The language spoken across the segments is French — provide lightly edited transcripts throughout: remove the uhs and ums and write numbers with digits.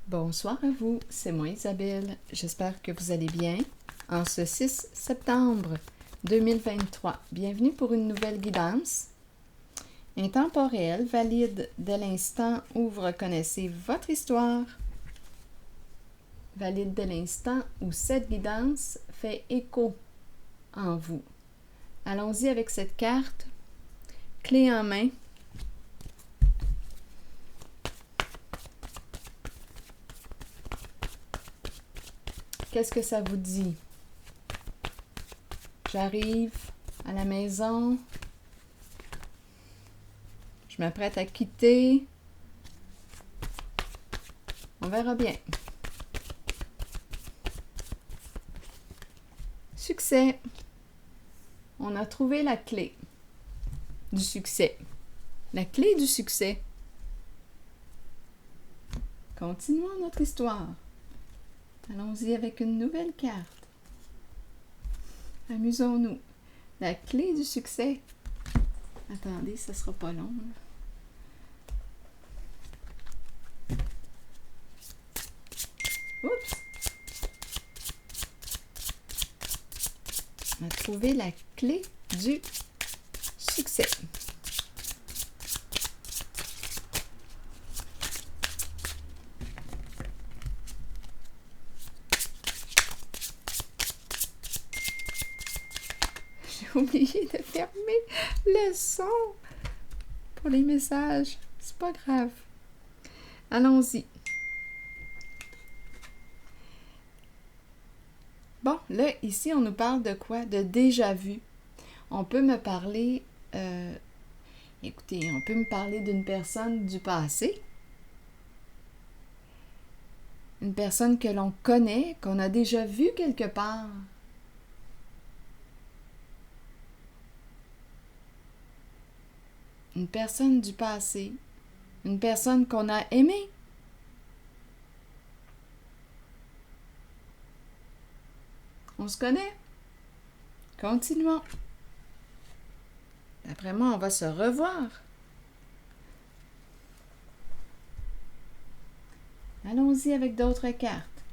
Bonsoir à vous, c'est moi Isabelle. J'espère que vous allez bien. En ce 6 septembre 2023, bienvenue pour une nouvelle guidance. Intemporel, valide dès l'instant où vous reconnaissez votre histoire. Valide dès l'instant où cette guidance fait écho en vous. Allons-y avec cette carte. Clé en main. Qu'est-ce que ça vous dit? J'arrive à la maison. Je m'apprête à quitter. On verra bien. Succès. On a trouvé la clé du succès. La clé du succès. Continuons notre histoire. Allons-y avec une nouvelle carte. Amusons-nous. La clé du succès. Attendez, ça sera pas long. Oups! On a trouvé la clé du succès. J'ai oublié de fermer le son pour les messages. C'est pas grave. Allons-y. Bon, là, ici, on nous parle de quoi? De déjà vu. On peut me parler... écoutez, on peut me parler d'une personne du passé. Une personne que l'on connaît, qu'on a déjà vue quelque part. Une personne du passé. Une personne qu'on a aimée. On se connaît. Continuons. D'après moi, on va se revoir. Allons-y avec d'autres cartes.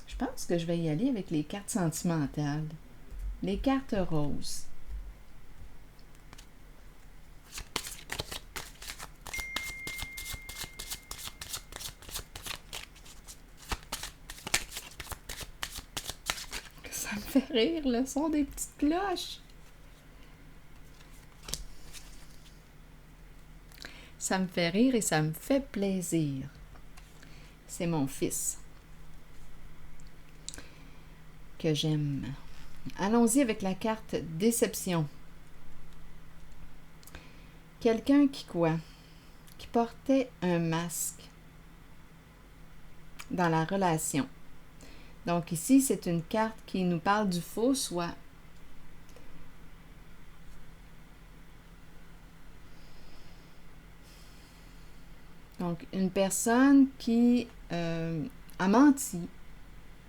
Je pense que je vais y aller avec les cartes sentimentales. Les cartes roses. Ça me fait rire, le son des petites cloches. Ça me fait rire et ça me fait plaisir. C'est mon fils que j'aime. Allons-y avec la carte déception. Quelqu'un qui quoi? Qui portait un masque dans la relation. Donc ici, c'est une carte qui nous parle du faux soi. Donc, une personne qui a menti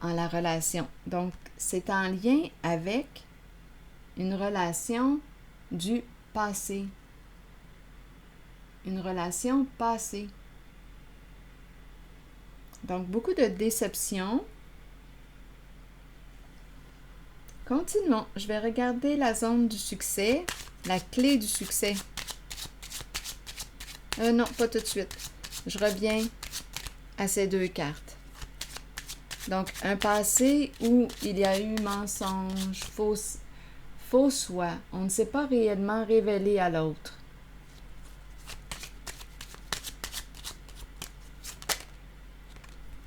en la relation. Donc, c'est en lien avec une relation du passé. Une relation passée. Donc, beaucoup de déception. Continuons. Je vais regarder la zone du succès, la clé du succès. Non, pas tout de suite. Je reviens à ces deux cartes. Donc, un passé où il y a eu mensonge, faux soi. On ne s'est pas réellement révélé à l'autre.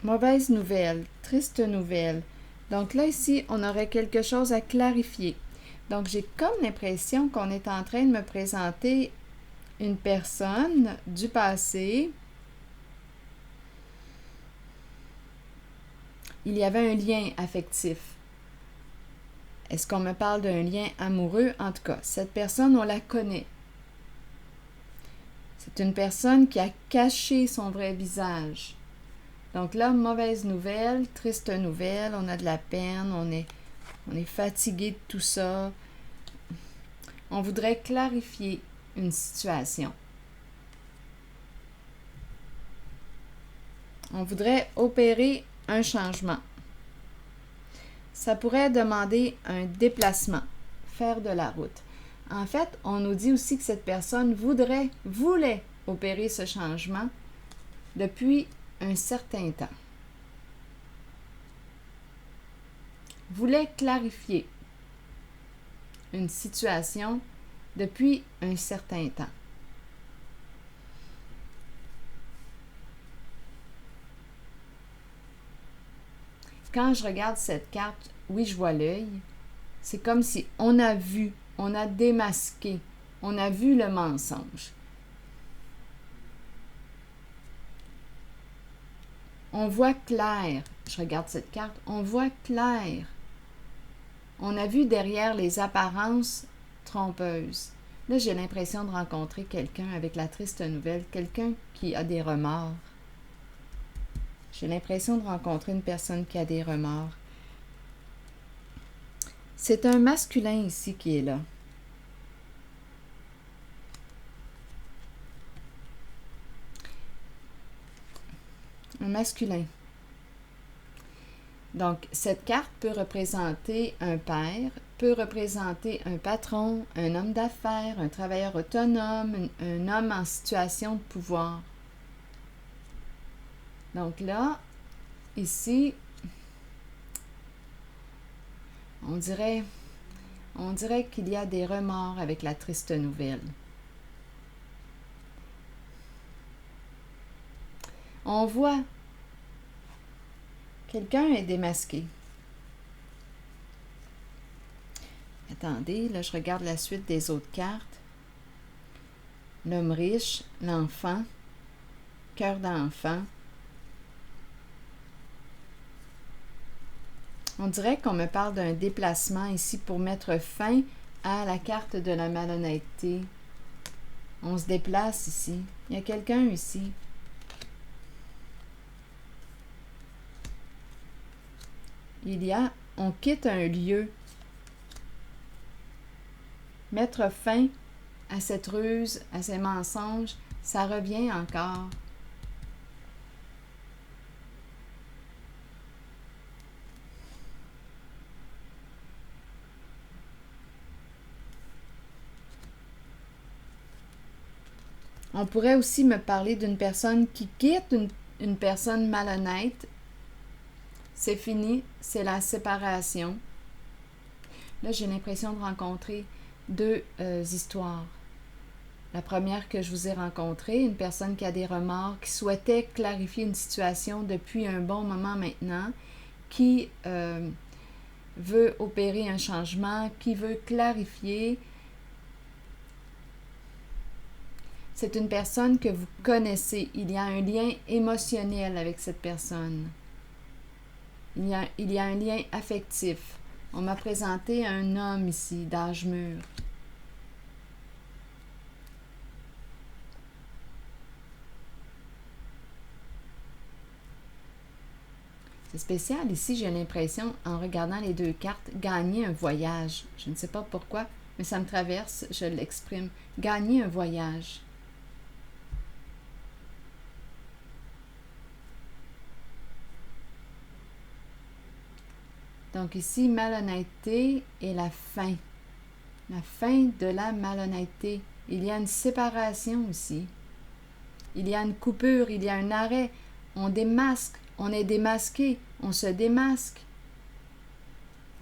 Mauvaise nouvelle, triste nouvelle. Donc là, ici, on aurait quelque chose à clarifier. Donc, j'ai comme l'impression qu'on est en train de me présenter une personne du passé. Il y avait un lien affectif. Est-ce qu'on me parle d'un lien amoureux? En tout cas, cette personne, on la connaît. C'est une personne qui a caché son vrai visage. Donc là, mauvaise nouvelle, triste nouvelle, on a de la peine, on est fatigué de tout ça. On voudrait clarifier une situation. On voudrait opérer un changement. Ça pourrait demander un déplacement, faire de la route. En fait, on nous dit aussi que cette personne voulait opérer ce changement depuis un certain temps. Voulait clarifier une situation depuis un certain temps. Quand je regarde cette carte, oui, je vois l'œil. C'est comme si on a vu, on a démasqué, on a vu le mensonge. On voit clair. Je regarde cette carte, on voit clair. On a vu derrière les apparences trompeuses. Là, j'ai l'impression de rencontrer quelqu'un avec la triste nouvelle, quelqu'un qui a des remords. J'ai l'impression de rencontrer une personne qui a des remords. C'est un masculin ici qui est là. Un masculin. Donc, cette carte peut représenter un père, peut représenter un patron, un homme d'affaires, un travailleur autonome, un homme en situation de pouvoir. Donc là, ici, on dirait qu'il y a des remords avec la triste nouvelle. On voit quelqu'un est démasqué. Attendez, là, je regarde la suite des autres cartes. L'homme riche, l'enfant, cœur d'enfant. On dirait qu'on me parle d'un déplacement ici pour mettre fin à la carte de la malhonnêteté. On se déplace ici. Il y a quelqu'un ici. On quitte un lieu. Mettre fin à cette ruse, à ces mensonges, ça revient encore. On pourrait aussi me parler d'une personne qui quitte une personne malhonnête. C'est fini, c'est la séparation. Là, j'ai l'impression de rencontrer deux histoires. La première que je vous ai rencontrée, une personne qui a des remords, qui souhaitait clarifier une situation depuis un bon moment maintenant, qui veut opérer un changement, qui veut clarifier. C'est une personne que vous connaissez. Il y a un lien émotionnel avec cette personne. Il y a un lien affectif. On m'a présenté un homme ici, d'âge mûr. C'est spécial ici, j'ai l'impression, en regardant les deux cartes, gagner un voyage. Je ne sais pas pourquoi, mais ça me traverse, je l'exprime. Gagner un voyage. Donc ici, malhonnêteté et la fin. La fin de la malhonnêteté. Il y a une séparation aussi. Il y a une coupure, il y a un arrêt. On démasque, on est démasqué, on se démasque.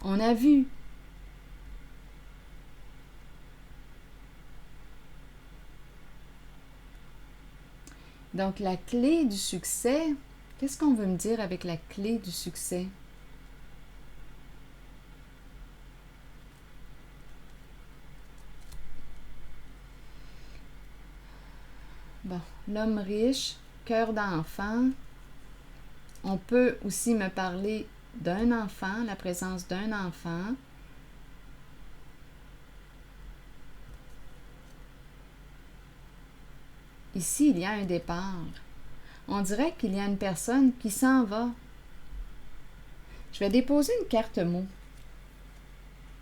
On a vu. Donc la clé du succès, qu'est-ce qu'on veut me dire avec la clé du succès? Bon, l'homme riche, cœur d'enfant. On peut aussi me parler d'un enfant, la présence d'un enfant. Ici, il y a un départ. On dirait qu'il y a une personne qui s'en va. Je vais déposer une carte mot.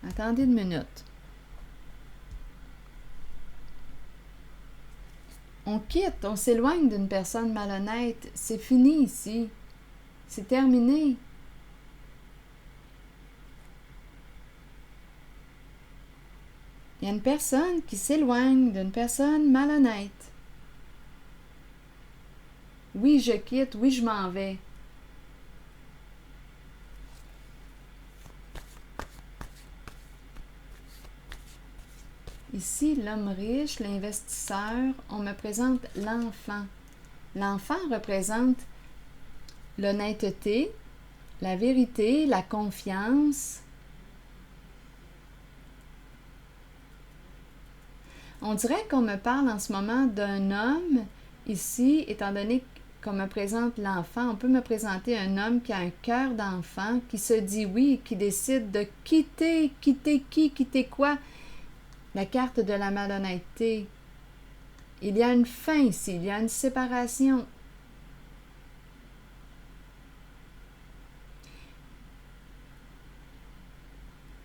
Attendez une minute. On quitte, on s'éloigne d'une personne malhonnête. C'est fini ici. C'est terminé. Il y a une personne qui s'éloigne d'une personne malhonnête. Oui, je quitte. Oui, je m'en vais. Ici, l'homme riche, l'investisseur, on me présente l'enfant. L'enfant représente l'honnêteté, la vérité, la confiance. On dirait qu'on me parle en ce moment d'un homme, ici, étant donné qu'on me présente l'enfant, on peut me présenter un homme qui a un cœur d'enfant, qui se dit oui, qui décide de quitter qui, quitter quoi? La carte de la malhonnêteté. Il y a une fin ici, il y a une séparation.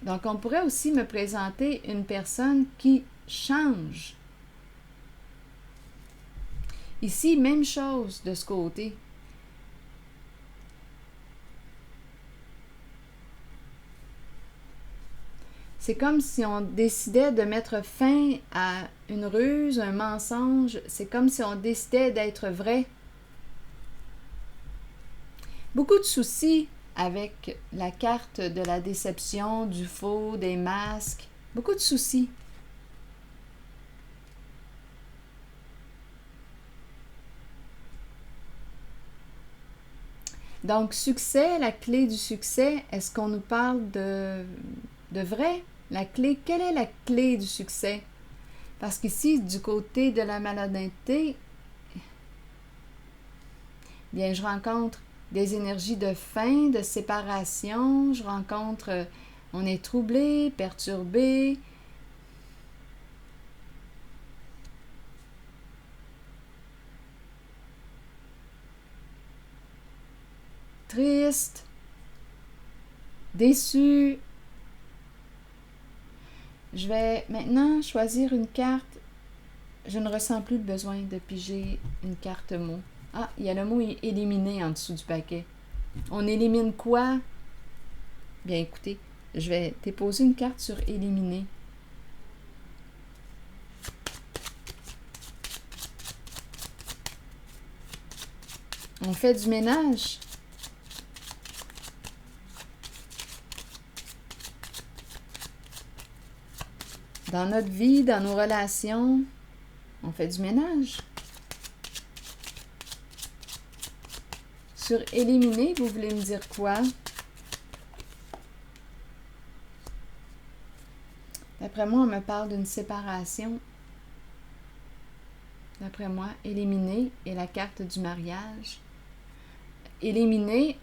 Donc, on pourrait aussi me présenter une personne qui change. Ici, même chose de ce côté. C'est comme si on décidait de mettre fin à une ruse, un mensonge. C'est comme si on décidait d'être vrai. Beaucoup de soucis avec la carte de la déception, du faux, des masques. Beaucoup de soucis. Donc, succès, la clé du succès, est-ce qu'on nous parle de vrai? La clé, quelle est la clé du succès? Parce qu'ici, du côté de la malhonnêteté, bien, je rencontre des énergies de fin, de séparation, je rencontre, on est troublé, perturbé. Triste, déçu. Je vais maintenant choisir une carte. Je ne ressens plus le besoin de piger une carte mot. Ah, il y a le mot éliminé en dessous du paquet. On élimine quoi? Bien, écoutez, je vais déposer une carte sur éliminer. On fait du ménage. Dans notre vie, dans nos relations, on fait du ménage. Sur éliminer, vous voulez me dire quoi? D'après moi, on me parle d'une séparation. D'après moi, éliminer est la carte du mariage. Éliminer,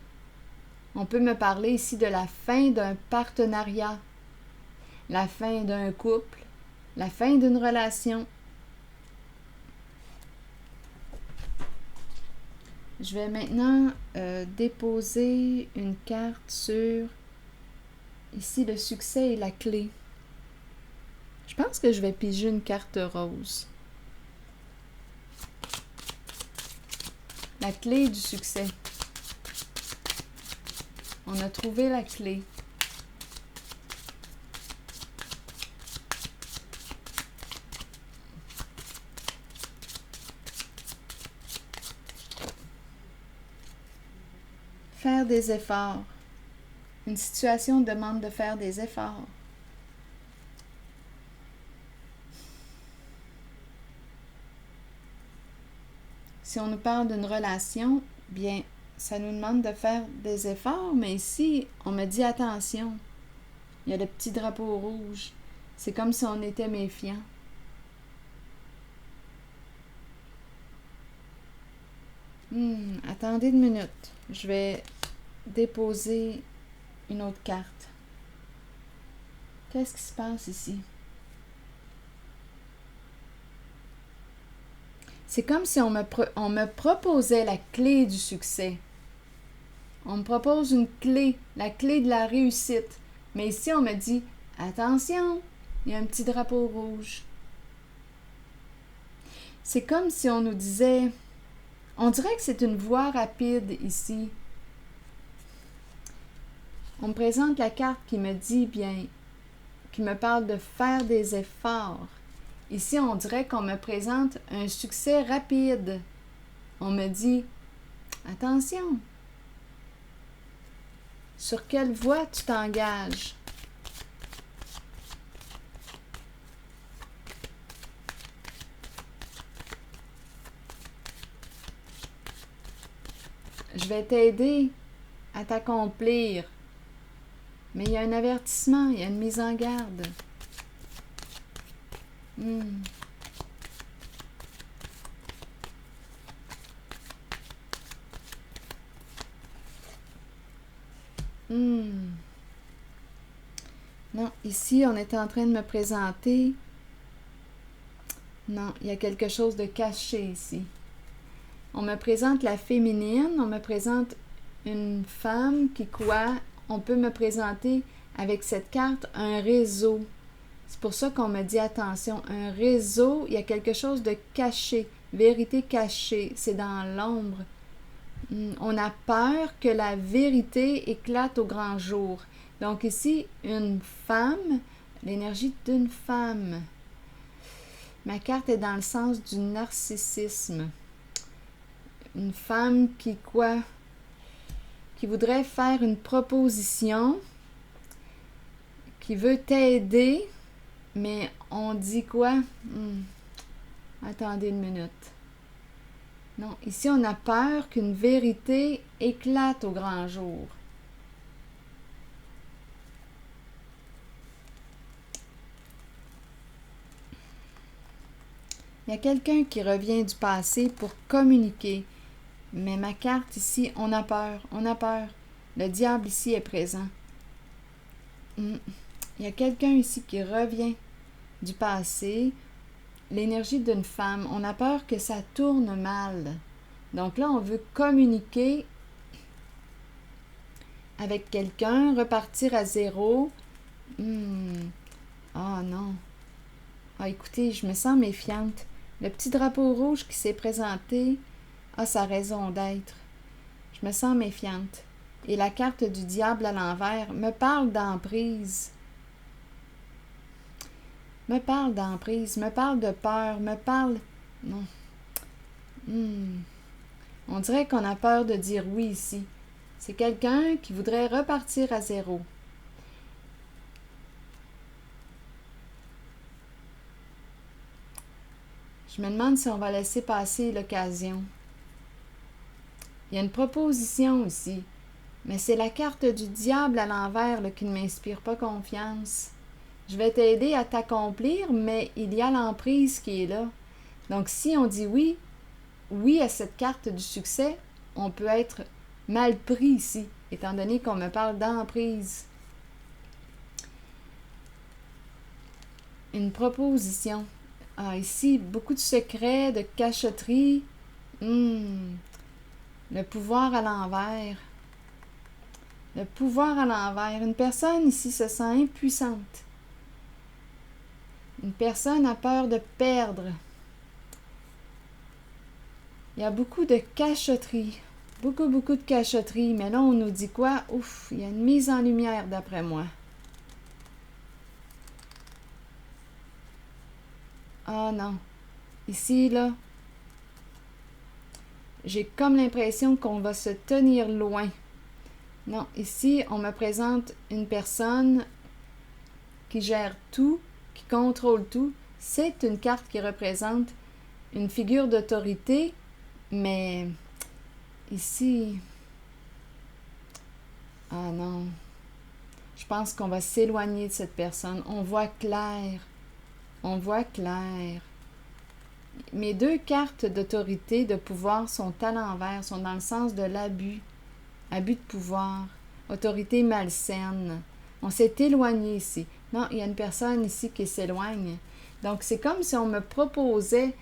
on peut me parler ici de la fin d'un partenariat, la fin d'un couple, la fin d'une relation. Je vais maintenant déposer une carte sur, ici, le succès et la clé. Je pense que je vais piger une carte rose. La clé du succès. On a trouvé la clé. Faire des efforts. Une situation demande de faire des efforts. Si on nous parle d'une relation, bien, ça nous demande de faire des efforts, mais ici, on me dit attention. Il y a le petit drapeau rouge. C'est comme si on était méfiant. Attendez une minute. Je vais déposer une autre carte. Qu'est-ce qui se passe ici? C'est comme si on me proposait la clé du succès. On me propose une clé, la clé de la réussite. Mais ici, on me dit, attention, il y a un petit drapeau rouge. C'est comme si on nous disait, on dirait que c'est une voie rapide ici. On me présente la carte qui me dit bien, qui me parle de faire des efforts. Ici, on dirait qu'on me présente un succès rapide. On me dit, attention, sur quelle voie tu t'engages? Je vais t'aider à t'accomplir. Mais il y a un avertissement, il y a une mise en garde. Non, ici, on est en train de me présenter. Non, il y a quelque chose de caché ici. On me présente la féminine, on me présente une femme qui quoi? On peut me présenter avec cette carte un réseau. C'est pour ça qu'on me dit attention, un réseau, il y a quelque chose de caché, vérité cachée, c'est dans l'ombre. On a peur que la vérité éclate au grand jour. Donc ici, une femme, l'énergie d'une femme. Ma carte est dans le sens du narcissisme. Une femme qui quoi? Qui voudrait faire une proposition, qui veut t'aider, mais on dit quoi? Attendez une minute. Non, ici on a peur qu'une vérité éclate au grand jour. Il y a quelqu'un qui revient du passé pour communiquer. Mais ma carte ici, on a peur, on a peur. Le diable ici est présent. Il y a quelqu'un ici qui revient du passé. L'énergie d'une femme, on a peur que ça tourne mal. Donc là, on veut communiquer avec quelqu'un, repartir à zéro. Ah non. Ah écoutez, je me sens méfiante. Le petit drapeau rouge qui s'est présenté a sa raison d'être. Je me sens méfiante. Et la carte du diable à l'envers me parle d'emprise. Me parle d'emprise, me parle de peur, me parle... Non. On dirait qu'on a peur de dire oui ici. C'est quelqu'un qui voudrait repartir à zéro. Je me demande si on va laisser passer l'occasion. Il y a une proposition ici, mais c'est la carte du diable à l'envers qui ne m'inspire pas confiance. Je vais t'aider à t'accomplir, mais il y a l'emprise qui est là. Donc si on dit oui, oui à cette carte du succès, on peut être mal pris ici, étant donné qu'on me parle d'emprise. Une proposition. Ah, ici, beaucoup de secrets, de cachotterie. Le pouvoir à l'envers. Le pouvoir à l'envers. Une personne ici se sent impuissante. Une personne a peur de perdre. Il y a beaucoup de cachotterie. Beaucoup de cachotterie. Mais là, on nous dit quoi? Ouf, il y a une mise en lumière d'après moi. Ah non. Ici, là, j'ai comme l'impression qu'on va se tenir loin. Non, ici, on me présente une personne qui gère tout, qui contrôle tout. C'est une carte qui représente une figure d'autorité, mais ici... Ah non. Je pense qu'on va s'éloigner de cette personne. On voit clair. On voit clair. Mes deux cartes d'autorité, de pouvoir sont à l'envers, sont dans le sens de l'abus. Abus de pouvoir. Autorité malsaine. On s'est éloigné ici. Non, il y a une personne ici qui s'éloigne. Donc, c'est comme si on me proposait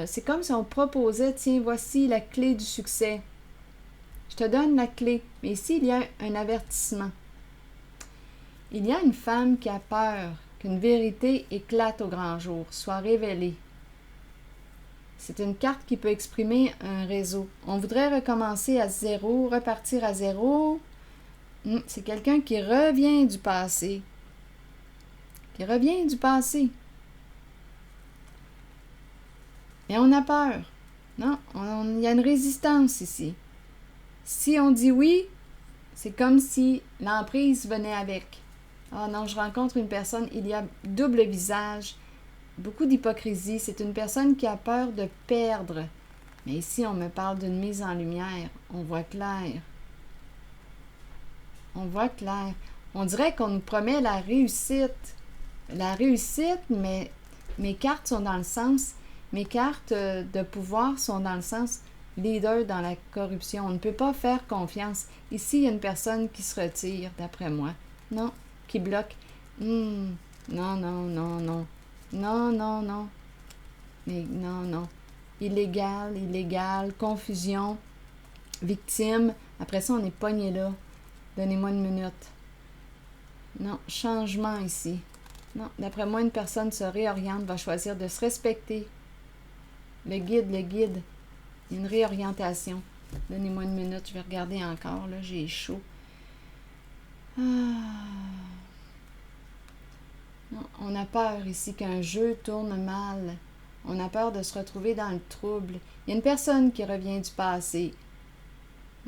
c'est comme si on proposait, tiens, voici la clé du succès. Je te donne la clé. Mais ici, il y a un avertissement. Il y a une femme qui a peur qu'une vérité éclate au grand jour, soit révélée. C'est une carte qui peut exprimer un réseau. On voudrait recommencer à zéro, repartir à zéro. C'est quelqu'un qui revient du passé. Qui revient du passé. Et on a peur. Non, il y a une résistance ici. Si on dit oui, c'est comme si l'emprise venait avec. Ah non, je rencontre une personne, il y a double visage, beaucoup d'hypocrisie. C'est une personne qui a peur de perdre. Mais ici, on me parle d'une mise en lumière. On voit clair. On voit clair. On dirait qu'on nous promet la réussite. La réussite, mais mes cartes sont dans le sens... Mes cartes de pouvoir sont dans le sens leader dans la corruption. On ne peut pas faire confiance. Ici, il y a une personne qui se retire, d'après moi. Non, qui bloque. Non, non, non, non. Non, non, non. Mais non, non. Illégal, confusion, victime. Après ça, on est pogné là. Donnez-moi une minute. Non, changement ici. Non, d'après moi, une personne se réoriente, va choisir de se respecter. Le guide. Il y a une réorientation. Donnez-moi une minute, je vais regarder encore, là, j'ai chaud. Non, on a peur ici qu'un jeu tourne mal. On a peur de se retrouver dans le trouble. Il y a une personne qui revient du passé.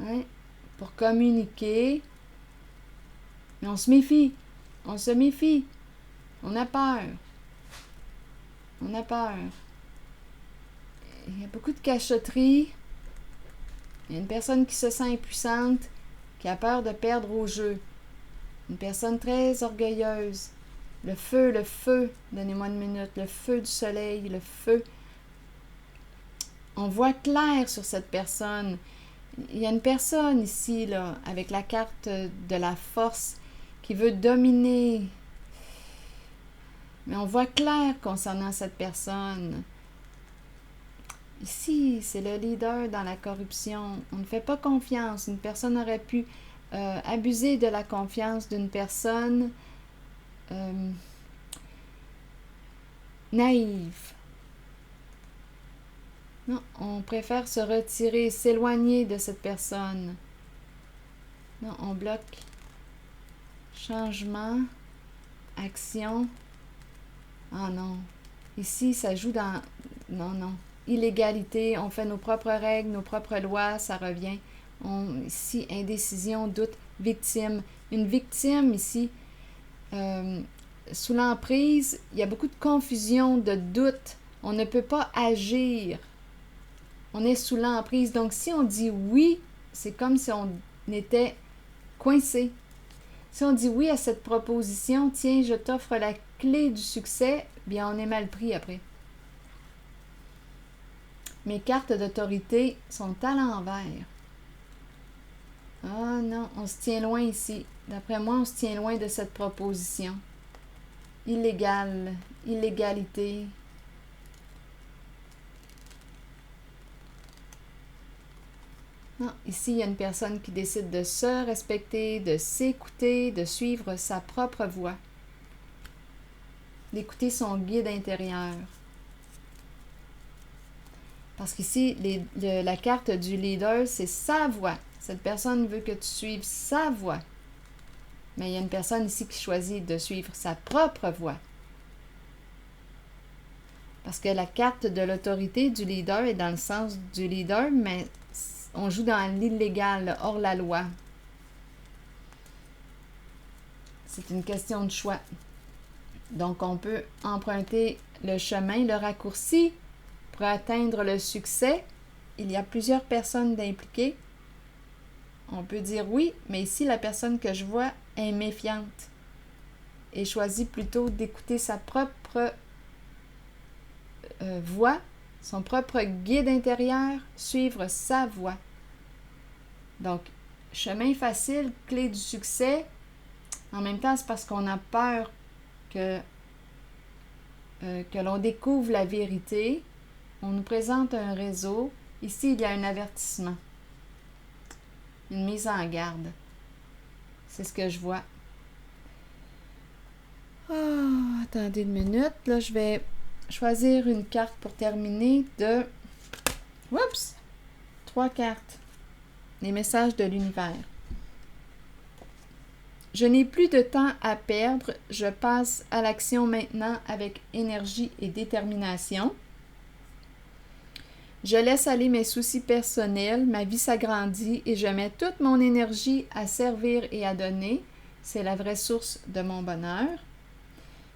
Hein? Pour communiquer. Mais on se méfie. On se méfie. On a peur. On a peur. Il y a beaucoup de cachotterie. Il y a une personne qui se sent impuissante, qui a peur de perdre au jeu. Une personne très orgueilleuse. Le feu. Donnez-moi une minute. Le feu du soleil, le feu. On voit clair sur cette personne. Il y a une personne ici, là, avec la carte de la force, qui veut dominer. Mais on voit clair concernant cette personne. Ici, c'est le leader dans la corruption. On ne fait pas confiance. Une personne aurait pu abuser de la confiance d'une personne naïve. Non, on préfère se retirer, s'éloigner de cette personne. Non, on bloque. Changement, action. Ah non. Ici, ça joue dans... Non. Illégalité, on fait nos propres règles, nos propres lois, ça revient. Ici, indécision, doute, victime. Une victime ici, sous l'emprise, il y a beaucoup de confusion, de doute. On ne peut pas agir. On est sous l'emprise. Donc, si on dit oui, c'est comme si on était coincé. Si on dit oui à cette proposition, tiens, je t'offre la clé du succès, bien, on est mal pris après. Mes cartes d'autorité sont à l'envers. Ah non, on se tient loin ici. D'après moi, on se tient loin de cette proposition. Illégalité. Non, ici, il y a une personne qui décide de se respecter, de s'écouter, de suivre sa propre voie. D'écouter son guide intérieur. Parce qu'ici, la carte du leader, c'est sa voix. Cette personne veut que tu suives sa voix. Mais il y a une personne ici qui choisit de suivre sa propre voix. Parce que la carte de l'autorité du leader est dans le sens du leader, mais on joue dans l'illégal, hors la loi. C'est une question de choix. Donc, on peut emprunter le chemin, le raccourci, pour atteindre le succès. Il y a plusieurs personnes impliquées. On peut dire oui, mais ici, la personne que je vois est méfiante et choisit plutôt d'écouter sa propre voix, son propre guide intérieur, suivre sa voix. Donc, chemin facile, clé du succès. En même temps, c'est parce qu'on a peur que l'on découvre la vérité. On nous présente un réseau. Ici, il y a un avertissement. Une mise en garde. C'est ce que je vois. Oh, attendez une minute. Là, je vais choisir une carte pour terminer de Oups! 3 cartes. Les messages de l'univers. Je n'ai plus de temps à perdre. Je passe à l'action maintenant avec énergie et détermination. Je laisse aller mes soucis personnels, ma vie s'agrandit et je mets toute mon énergie à servir et à donner. C'est la vraie source de mon bonheur.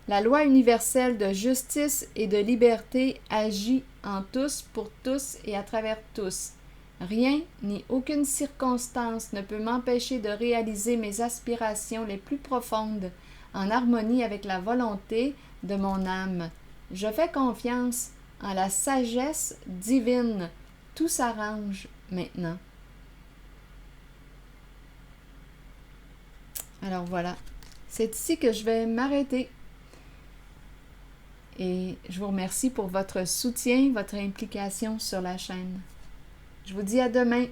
La loi universelle de justice et de liberté agit en tous, pour tous et à travers tous. Rien ni aucune circonstance ne peut m'empêcher de réaliser mes aspirations les plus profondes en harmonie avec la volonté de mon âme. Je fais confiance en la sagesse divine. Tout s'arrange maintenant. Alors voilà, c'est ici que je vais m'arrêter. Et je vous remercie pour votre soutien, votre implication sur la chaîne. Je vous dis à demain.